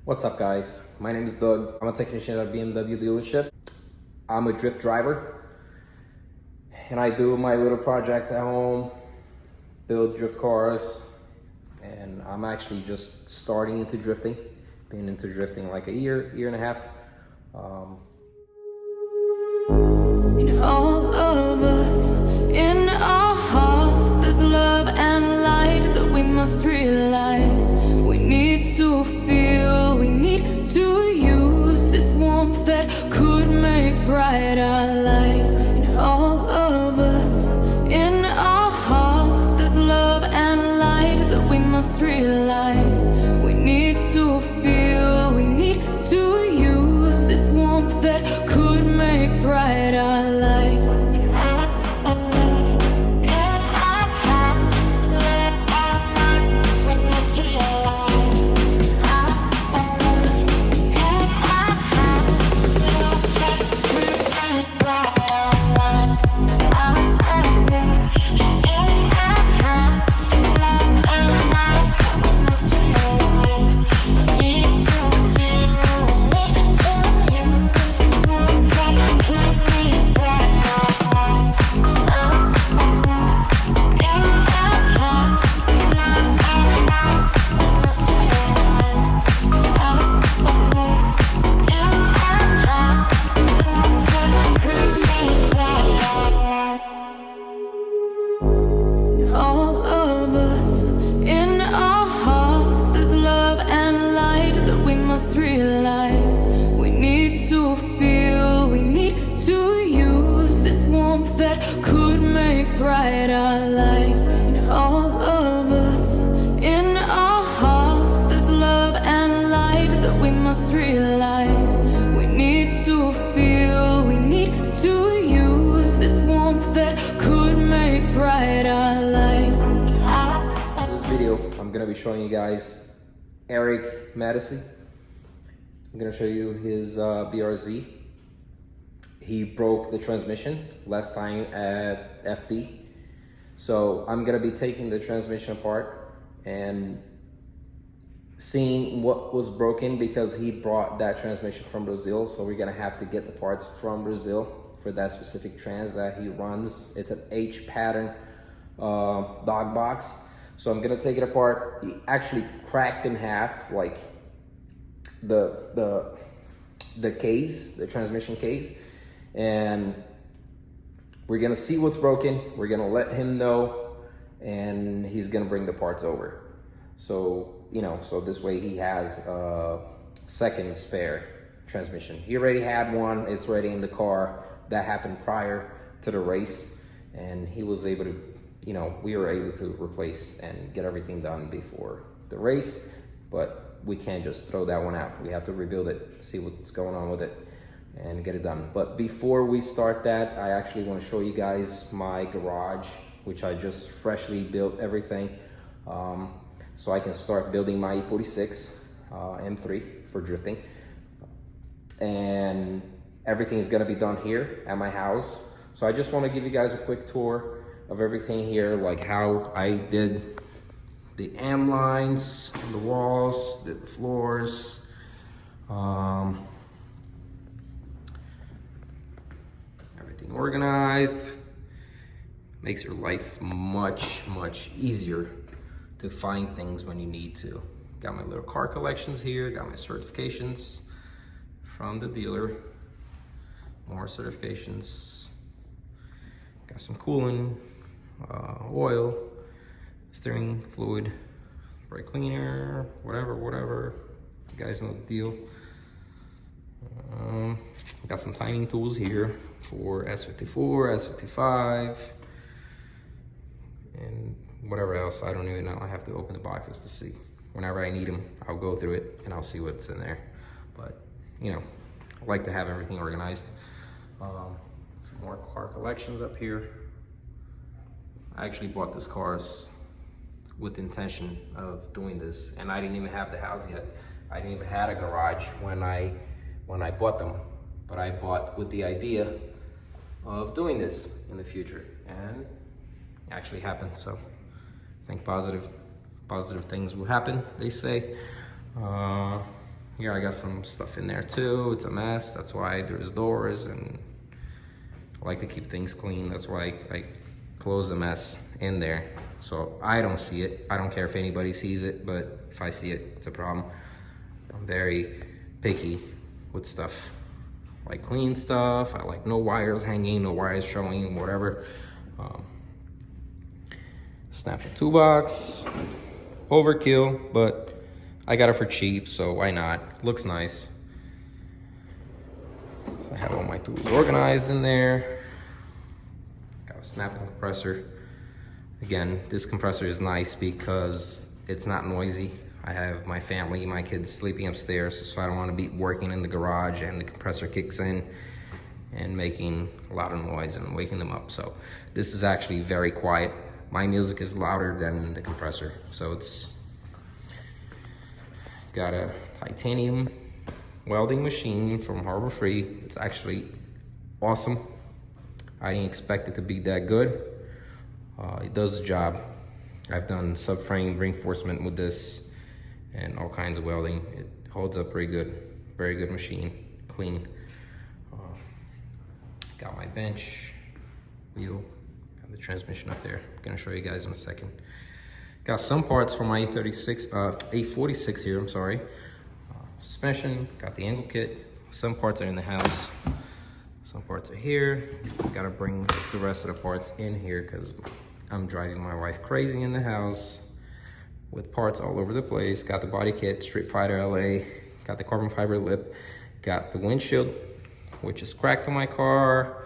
What's up guys, my name is Doug. I'm a technician at a BMW dealership. I'm a drift driver and I do my little projects at home, build drift cars, and I'm actually just starting into drifting. Been into drifting like a year and a half. In all of us, in our hearts, there's love and light that we must realize. We need to feel, we need to use this warmth that could make bright our lives. In all of us, in our hearts, there's love and light that we must realize. We need to feel, we need to use this warmth that could make bright our lives. Realize we need to feel, we need to use this warmth that could make bright our lives. In all of us, in our hearts, there's love and light that we must realize. We need to feel, we need to use this warmth that could make bright our lives. In this video, I'm gonna be showing you guys erickmedici. I'm gonna show you his BRZ. He broke the transmission last time at FD. So I'm gonna be taking the transmission apart and seeing what was broken, because he brought that transmission from Brazil. So we're gonna have to get the parts from Brazil for that specific trans that he runs. It's an H pattern dog box. So I'm gonna take it apart. He actually cracked in half, like the case, the transmission case, and we're gonna see what's broken. We're gonna let him know, and he's gonna bring the parts over. So, you know, so this way he has a second spare transmission. He already had one, it's already in the car. That happened prior to the race, and he was able to, you know, we were able to replace and get everything done before the race, but we can't just throw that one out. We have to rebuild it, see what's going on with it, and get it done. But before we start that, I actually want to show you guys my garage, which I just freshly built everything, so I can start building my E46 M3 for drifting. And everything is going to be done here at my house. So I just want to give you guys a quick tour of everything here, like how I did the AM lines on the walls, the floors, everything organized. Makes your life much easier to find things when you need to. Got my little car collections here, got my certifications from the dealer, more certifications, got some coolant, oil, steering fluid, brake cleaner, whatever. You guys know the deal. Got some timing tools here for S54, S55, and whatever else. I don't even know. I have to open the boxes to see. Whenever I need them, I'll go through it and I'll see what's in there. But, you know, I like to have everything organized. Some more car collections up here. I actually bought this cars with the intention of doing this, and I didn't even have the house yet. I didn't even have a garage when I bought them, but I bought with the idea of doing this in the future, and it actually happened. So I think positive things will happen, they say. Here I got some stuff in there too. It's a mess. That's why there's doors, and I like to keep things clean. That's why I close the mess in there, so I don't see it. I don't care if anybody sees it, but if I see it, it's a problem. I'm very picky with stuff. I like clean stuff. I like no wires hanging, no wires showing, whatever. Snap-in toolbox, overkill, but I got it for cheap, so why not? Looks nice. I have all my tools organized in there. Got a snap-in compressor. Again, this compressor is nice because it's not noisy. I have my family, my kids sleeping upstairs, so I don't want to be working in the garage and the compressor kicks in and making a lot of noise and waking them up. So this is actually very quiet. My music is louder than the compressor, so it's got a titanium welding machine from Harbor Freight. It's actually awesome. I didn't expect it to be that good. It does the job. I've done subframe reinforcement with this and all kinds of welding. It holds up pretty good. Very good machine, clean. Got my bench, wheel, got the transmission up there. I'm gonna show you guys in a second. Got some parts for my 846 here, I'm sorry. Suspension, got the angle kit. Some parts are in the house. Some parts are here. Gotta bring the rest of the parts in here because I'm driving my wife crazy in the house with parts all over the place. Got the body kit, Street Fighter LA. Got the carbon fiber lip. Got the windshield, which is cracked on my car.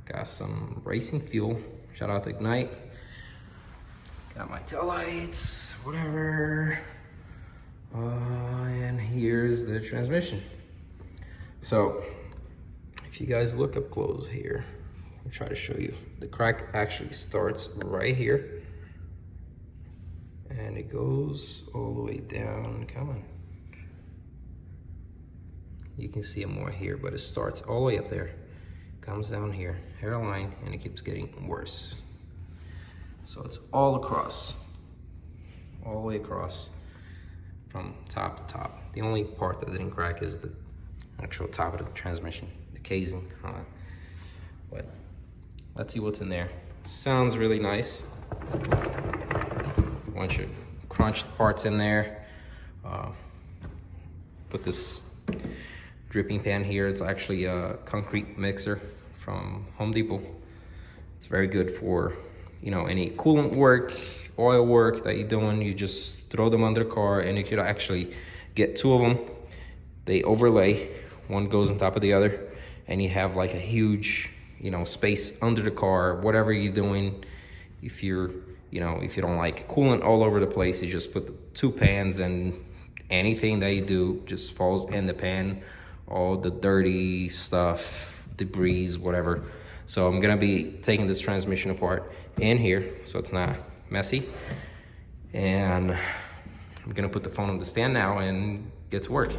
Got some racing fuel. Shout out to Ignite. Got my tail lights, whatever. And here's the transmission. So, if you guys look up close here, I'll try to show you. The crack actually starts right here. And it goes all the way down, come on. You can see it more here, but it starts all the way up there. Comes down here, hairline, and it keeps getting worse. So it's all across, all the way across from top to top. The only part that didn't crack is the actual top of the transmission, the casing. But let's see what's in there. Sounds really nice. Once you crunch the parts in there, put this dripping pan here. It's actually a concrete mixer from Home Depot. It's very good for, you know, any coolant work, oil work that you're doing. You just throw them under the car, and you could actually get two of them. They overlay, one goes on top of the other, and you have like a huge, you know, space under the car. Whatever you're doing, if you're, you know, if you don't like coolant all over the place, you just put the two pans, and anything that you do just falls in the pan. All the dirty stuff, debris, whatever. So I'm gonna be taking this transmission apart in here so it's not messy. And I'm gonna put the phone on the stand now and get to work.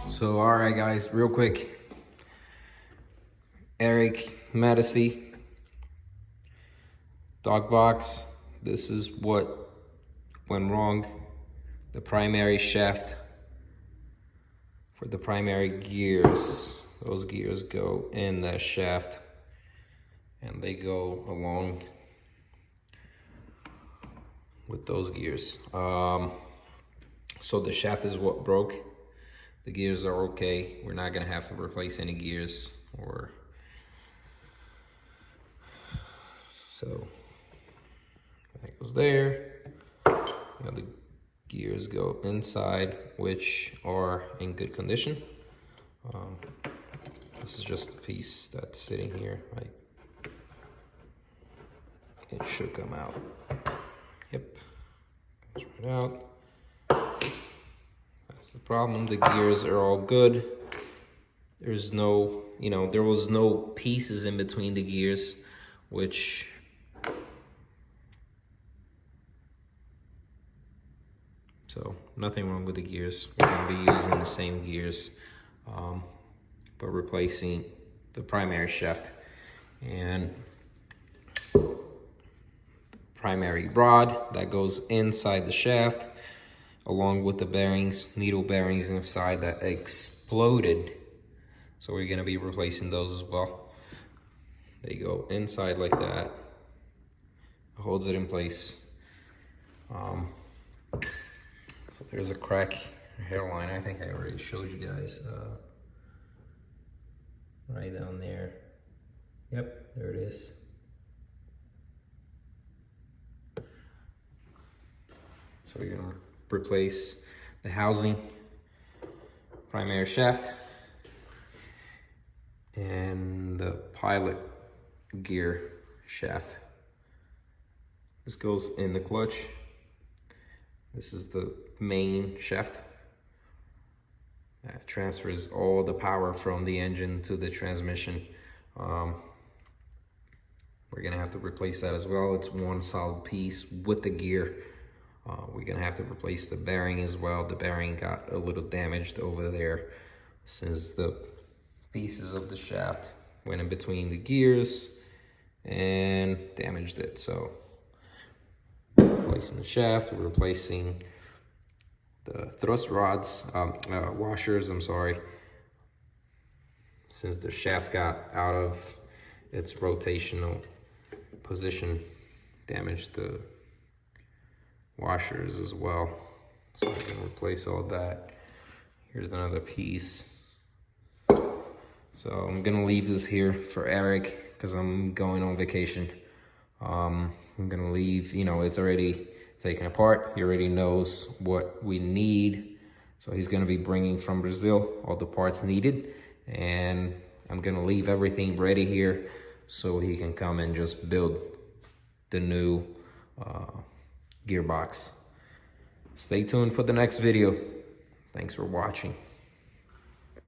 So, all right, guys, real quick. erickmedici77 dog box. This is what went wrong. The primary shaft for the primary gears. Those gears go in the shaft and they go along with those gears. So the shaft is what broke. The gears are okay. We're not gonna have to replace any gears or so. That goes there. You know, the gears go inside, which are in good condition. This is just a piece that's sitting here. It should come out. Yep, goes right out. That's the problem. The gears are all good. There's no, you know, there was no pieces in between the gears, which So nothing wrong with the gears. We're gonna be using the same gears, but replacing the primary shaft and primary rod that goes inside the shaft, along with the bearings, needle bearings inside that exploded. So we're gonna be replacing those as well. They go inside like that, holds it in place. So there's a crack hairline. I think I already showed you guys right down there. Yep, there it is. So we're gonna replace the housing, primary shaft, and the pilot gear shaft. This goes in the clutch. This is the main shaft that transfers all the power from the engine to the transmission. We're gonna have to replace that as well. It's one solid piece with the gear. We're gonna have to replace the bearing as well. The bearing got a little damaged over there since the pieces of the shaft went in between the gears and damaged it. So replacing the shaft, we're replacing the thrust rods, washers, I'm sorry. Since the shaft got out of its rotational position, damaged the washers as well. So I'm gonna replace all that. Here's another piece. So I'm gonna leave this here for Eric because I'm going on vacation. I'm gonna leave, you know, it's already taken apart. He already knows what we need. So he's gonna be bringing from Brazil all the parts needed. And I'm gonna leave everything ready here so he can come and just build the new gearbox. Stay tuned for the next video. Thanks for watching.